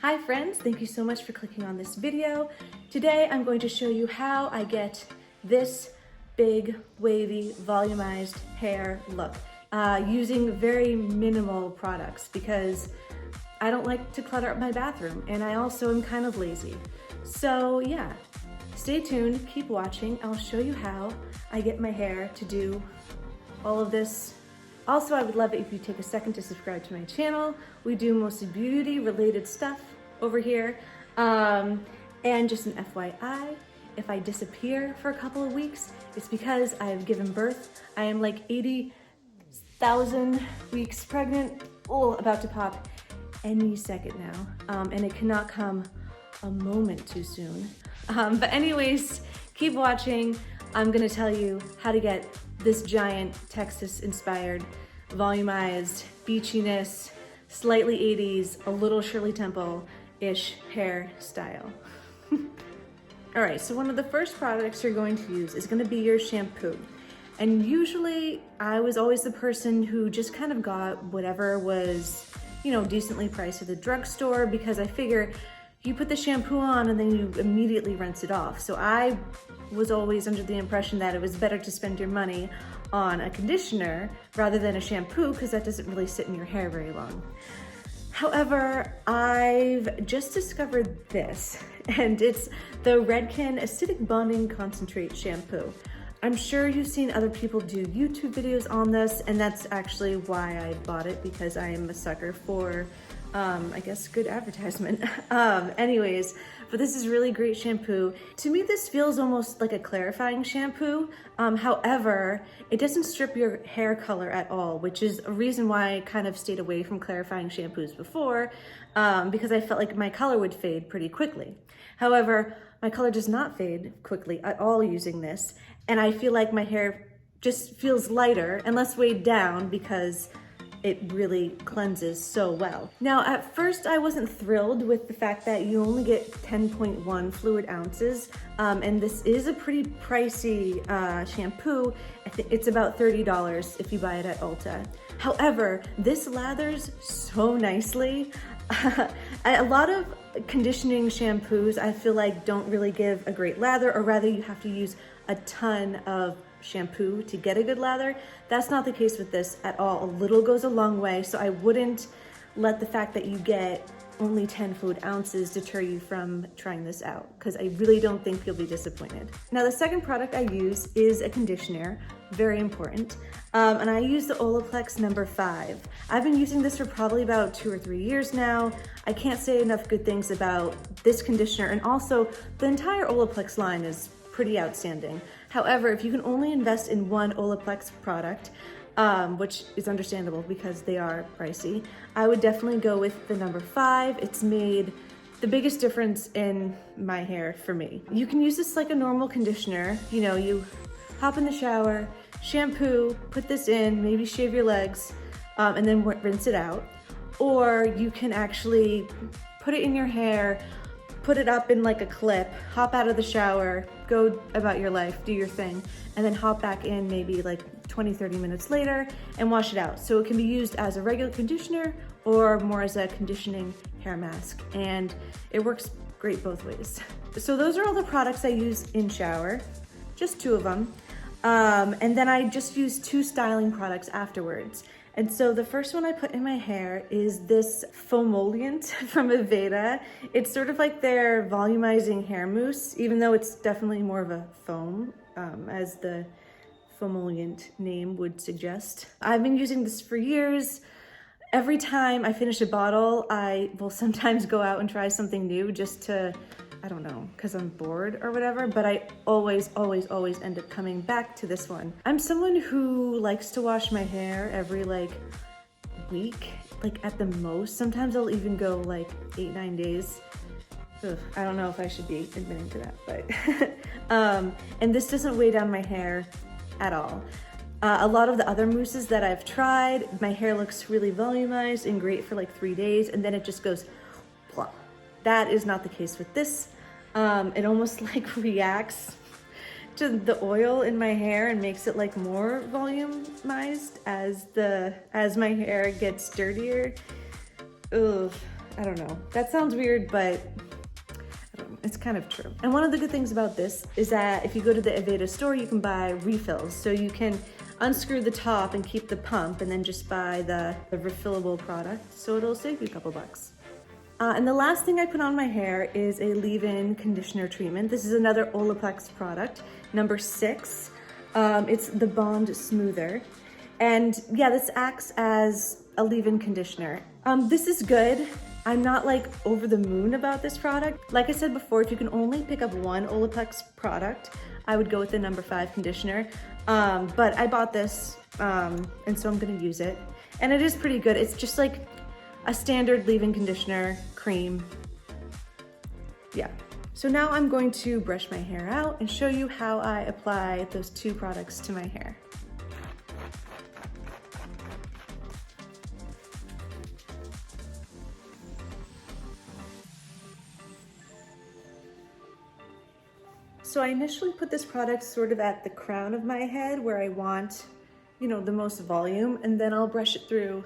Hi friends, thank you so much for clicking on this video. Today I'm going to show you how I get this big, wavy, volumized hair look using very minimal products because I don't like to clutter up my bathroom and I also am kind of lazy. So yeah, stay tuned, keep watching. I'll show you how I get my hair to do all of this. Also, I would love it if you take a second to subscribe to my channel. We do mostly beauty related stuff over here. And just an FYI, if I disappear for a couple of weeks, it's because I have given birth. I am like 80,000 weeks pregnant, about to pop any second now. And it cannot come a moment too soon. But anyways, keep watching. I'm gonna tell you how to get this giant Texas-inspired, volumized, beachiness, slightly 80s, a little Shirley Temple-ish hairstyle. All right, so one of the first products you're going to use is gonna be your shampoo. And usually I was always the person who just kind of got whatever was, decently priced at the drugstore because I figure you put the shampoo on and then you immediately rinse it off. So I was always under the impression that it was better to spend your money on a conditioner rather than a shampoo because that doesn't really sit in your hair very long. However, I've just discovered this, and it's the Redken Acidic Bonding Concentrate Shampoo. I'm sure you've seen other people do YouTube videos on this, and that's actually why I bought it, because I am a sucker for I guess good advertisement. Anyways, but this is really great shampoo. To me, this feels almost like a clarifying shampoo. However, it doesn't strip your hair color at all, which is a reason why I kind of stayed away from clarifying shampoos before, because I felt like my color would fade pretty quickly. However, my color does not fade quickly at all using this, and I feel like my hair just feels lighter and less weighed down because it really cleanses so well. Now, at first I wasn't thrilled with the fact that you only get 10.1 fluid ounces, and this is a pretty pricey shampoo. I think it's about $30 if you buy it at Ulta. However, this lathers so nicely. A lot of conditioning shampoos I feel like don't really give a great lather, or rather you have to use a ton of shampoo to get a good lather. That's not the case with this at all. A little goes a long way, so I wouldn't let the fact that you get only 10 fluid ounces deter you from trying this out, because I really don't think you'll be disappointed. Now, the second product I use is a conditioner, very important, and I use the Olaplex No. 5. I've been using this for probably about 2 or 3 years now. I can't say enough good things about this conditioner, and also the entire Olaplex line is pretty outstanding. However, if you can only invest in one Olaplex product, which is understandable because they are pricey, I would definitely go with the No. 5. It's made the biggest difference in my hair for me. You can use this like a normal conditioner. You hop in the shower, shampoo, put this in, maybe shave your legs, and then rinse it out. Or you can actually put it in your hair, put it up in like a clip, hop out of the shower, go about your life, do your thing, and then hop back in maybe like 20-30 minutes later and wash it out. So it can be used as a regular conditioner or more as a conditioning hair mask, and it works great both ways. So those are all the products I use in shower, just 2 of them. And then I just use 2 styling products afterwards. And so the first one I put in my hair is this foamoluent from Aveda. It's sort of like their volumizing hair mousse, even though it's definitely more of a foam, as the foamoluent name would suggest. I've been using this for years. Every time I finish a bottle, I will sometimes go out and try something new just to, I don't know, because I'm bored or whatever, but I always end up coming back to this one. I'm someone who likes to wash my hair every week, at the most. Sometimes I'll even go 8-9 days. Ugh, I don't know if I should be admitting to that, but and this doesn't weigh down my hair at all. A lot of the other mousses that I've tried, my hair looks really volumized and great for 3 days, and then it just goes plop. That is not the case with this. It almost reacts to the oil in my hair and makes it more volumized as my hair gets dirtier. Ugh. I don't know. That sounds weird, but I don't know, it's kind of true. And one of the good things about this is that if you go to the Aveda store, you can buy refills. So you can unscrew the top and keep the pump and then just buy the refillable product. So it'll save you a couple bucks. And the last thing I put on my hair is a leave-in conditioner treatment. This is another Olaplex product, number 6. It's the Bond Smoother. And yeah, this acts as a leave-in conditioner. This is good. I'm not like over the moon about this product. Like I said before, if you can only pick up one Olaplex product, I would go with the number 5 conditioner. But I bought this, and so I'm gonna use it. And it is pretty good. It's just like a standard leave-in conditioner cream. Yeah. So now I'm going to brush my hair out and show you how I apply those 2 products to my hair. So I initially put this product sort of at the crown of my head where I want, you know, the most volume, and then I'll brush it through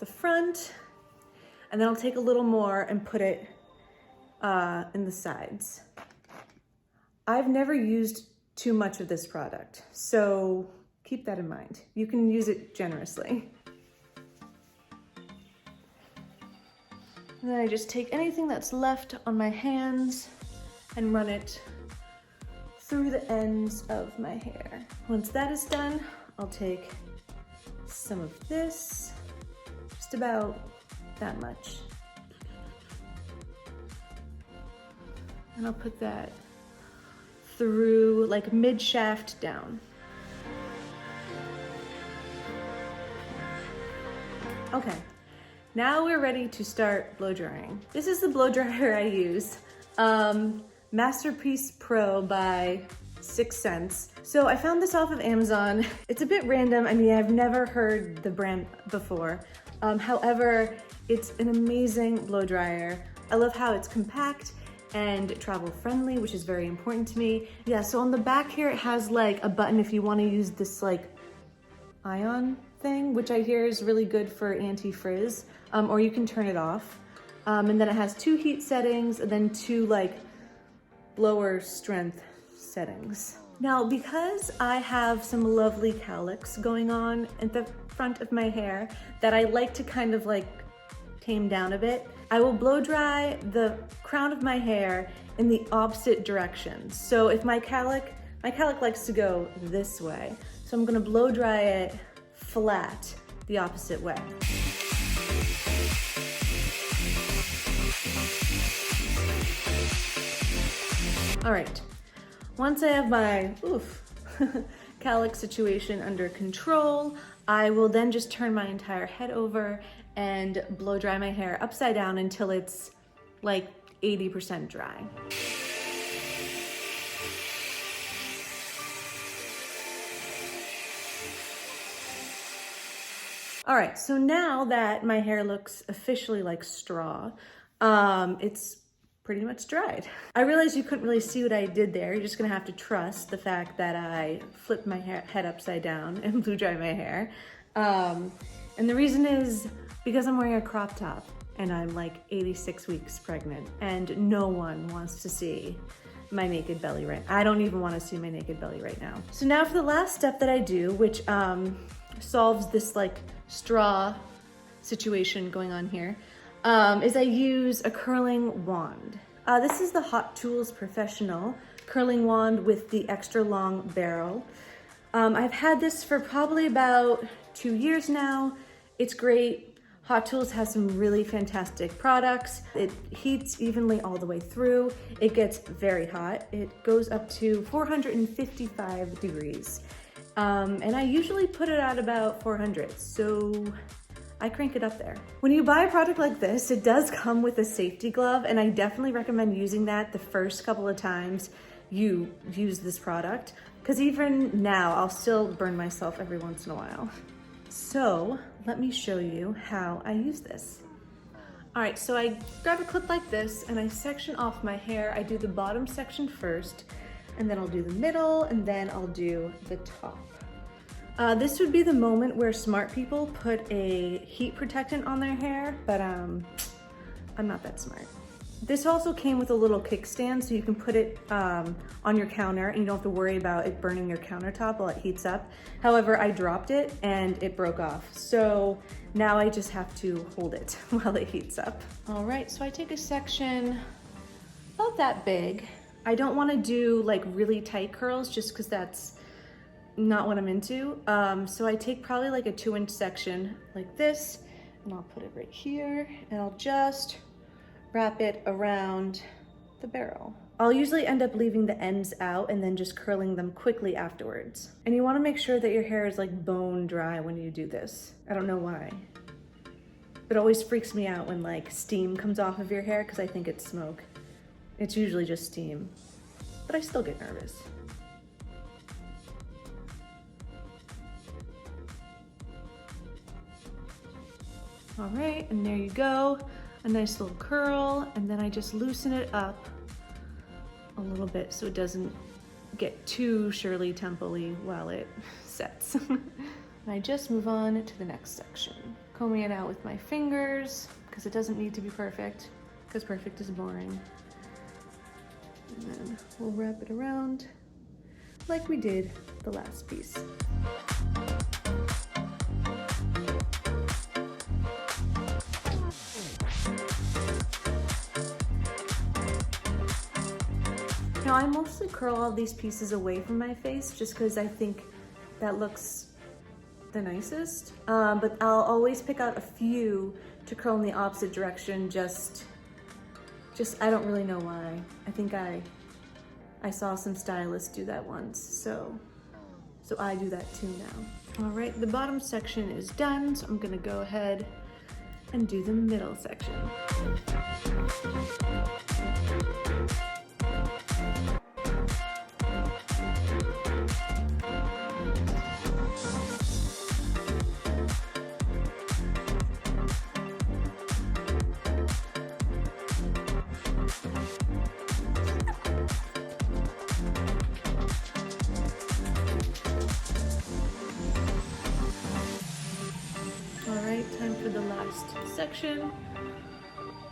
the front, and then I'll take a little more and put it in the sides. I've never used too much of this product, so keep that in mind. You can use it generously. And then I just take anything that's left on my hands and run it through the ends of my hair. Once that is done, I'll take some of this, just about that much. And I'll put that through like mid-shaft down. Okay, now we're ready to start blow drying. This is the blow dryer I use. Masterpiece Pro by 6 Cents. So I found this off of Amazon. It's a bit random. I mean, I've never heard the brand before. However, it's an amazing blow dryer. I love how it's compact and travel friendly, which is very important to me. Yeah, so on the back here, it has like a button if you want to use this like ion thing, which I hear is really good for anti-frizz, or you can turn it off. And then it has 2 heat settings and then 2 like blower strength settings. Now, because I have some lovely cowlicks going on at the front of my hair that I like to kind of like tame down a bit, I will blow dry the crown of my hair in the opposite direction. So if my cowlick likes to go this way, so I'm gonna blow dry it flat the opposite way. All right, once I have my cowlick situation under control, I will then just turn my entire head over and blow dry my hair upside down until it's like 80% dry. All right, so now that my hair looks officially like straw, it's pretty much dried. I realized you couldn't really see what I did there. You're just gonna have to trust the fact that I flipped my head upside down and blew dry my hair. And the reason is because I'm wearing a crop top and I'm like 86 weeks pregnant and no one wants to see my naked belly right now. I don't even wanna see my naked belly right now. So now for the last step that I do, which solves this like straw situation going on here, is I use a curling wand. This is the Hot Tools Professional curling wand with the extra long barrel. I've had this for probably about 2 years now. It's great. Hot Tools has some really fantastic products. It heats evenly all the way through. It gets very hot. It goes up to 455 degrees. And I usually put it at about 400, so I crank it up there. When you buy a product like this, it does come with a safety glove, and I definitely recommend using that the first couple of times you use this product, because even now I'll still burn myself every once in a while. So let me show you how I use this. All right, so I grab a clip like this and I section off my hair. I do the bottom section first, and then I'll do the middle, and then I'll do the top. This would be the moment where smart people put a heat protectant on their hair, but I'm not that smart. This also came with a little kickstand, so you can put it on your counter and you don't have to worry about it burning your countertop while it heats up. However, I dropped it and it broke off. So now I just have to hold it while it heats up. All right, so I take a section about that big. I don't want to do like really tight curls just because that's not what I'm into. So I take probably like a 2-inch section like this, and I'll put it right here, and I'll just wrap it around the barrel. I'll usually end up leaving the ends out and then just curling them quickly afterwards. And you want to make sure that your hair is like bone dry when you do this. I don't know why. It always freaks me out when like steam comes off of your hair because I think it's smoke. It's usually just steam, but I still get nervous. All right, and there you go. A nice little curl, and then I just loosen it up a little bit so it doesn't get too Shirley Temple-y while it sets. And I just move on to the next section. Combing it out with my fingers, because it doesn't need to be perfect, because perfect is boring. And then we'll wrap it around like we did the last piece. Now I mostly curl all these pieces away from my face just because I think that looks the nicest. But I'll always pick out a few to curl in the opposite direction, just I don't really know why. I think I saw some stylists do that once, so I do that too now. All right, the bottom section is done, so I'm gonna go ahead and do the middle section. Time for the last section.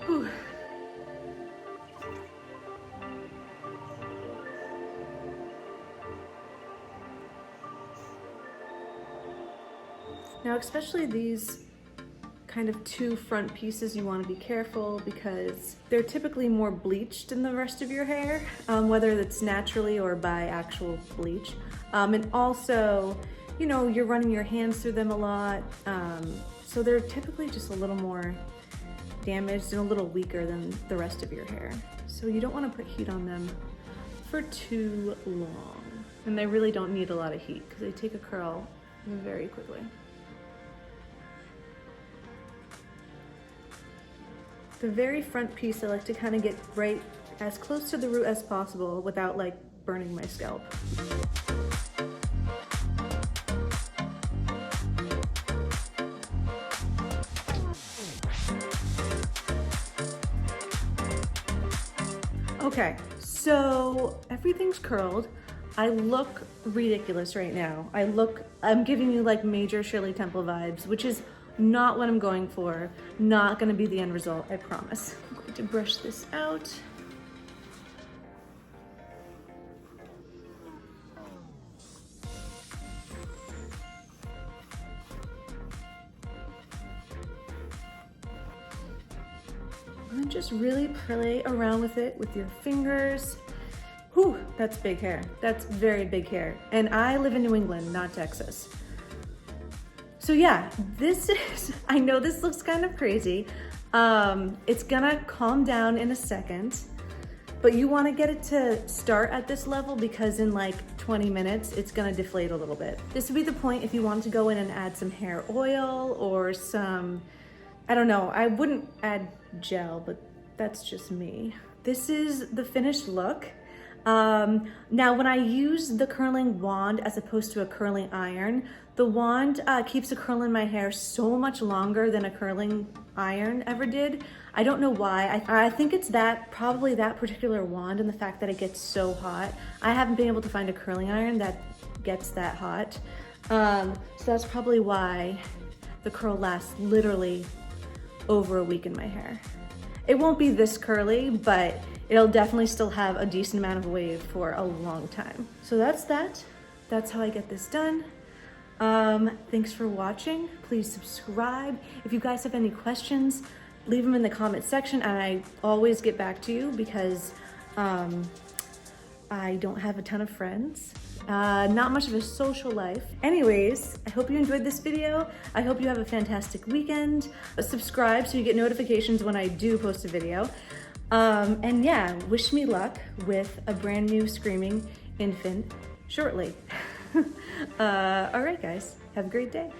Whew. Now, especially these kind of two front pieces, you want to be careful because they're typically more bleached than the rest of your hair, whether that's naturally or by actual bleach. And also, you know, you're running your hands through them a lot. So they're typically just a little more damaged and a little weaker than the rest of your hair. So you don't want to put heat on them for too long. And they really don't need a lot of heat because they take a curl very quickly. The very front piece I like to kind of get right as close to the root as possible without like burning my scalp. Okay, so everything's curled. I look ridiculous right now. I'm giving you like major Shirley Temple vibes, which is not what I'm going for. Not gonna be the end result, I promise. I'm going to brush this out. And just really play around with it with your fingers. Whew, that's big hair. That's very big hair. And I live in New England, not Texas. So yeah, I know this looks kind of crazy. It's gonna calm down in a second, but you wanna get it to start at this level because in like 20 minutes, it's gonna deflate a little bit. This would be the point if you wanted to go in and add some hair oil or some, I don't know, I wouldn't add gel, but that's just me. This is the finished look. Now when I use the curling wand as opposed to a curling iron, the wand keeps a curl in my hair so much longer than a curling iron ever did. I don't know why. I think it's probably that particular wand and the fact that it gets so hot. I haven't been able to find a curling iron that gets that hot. So that's probably why the curl lasts literally over a week in my hair. It won't be this curly, but it'll definitely still have a decent amount of wave for a long time. So that's that. That's how I get this done. Thanks for watching. Please subscribe. If you guys have any questions, leave them in the comment section, and I always get back to you because I don't have a ton of friends. Not much of a social life. Anyways, I hope you enjoyed this video. I hope you have a fantastic weekend. Subscribe so you get notifications when I do post a video. And yeah, wish me luck with a brand new screaming infant shortly. All right, guys, have a great day.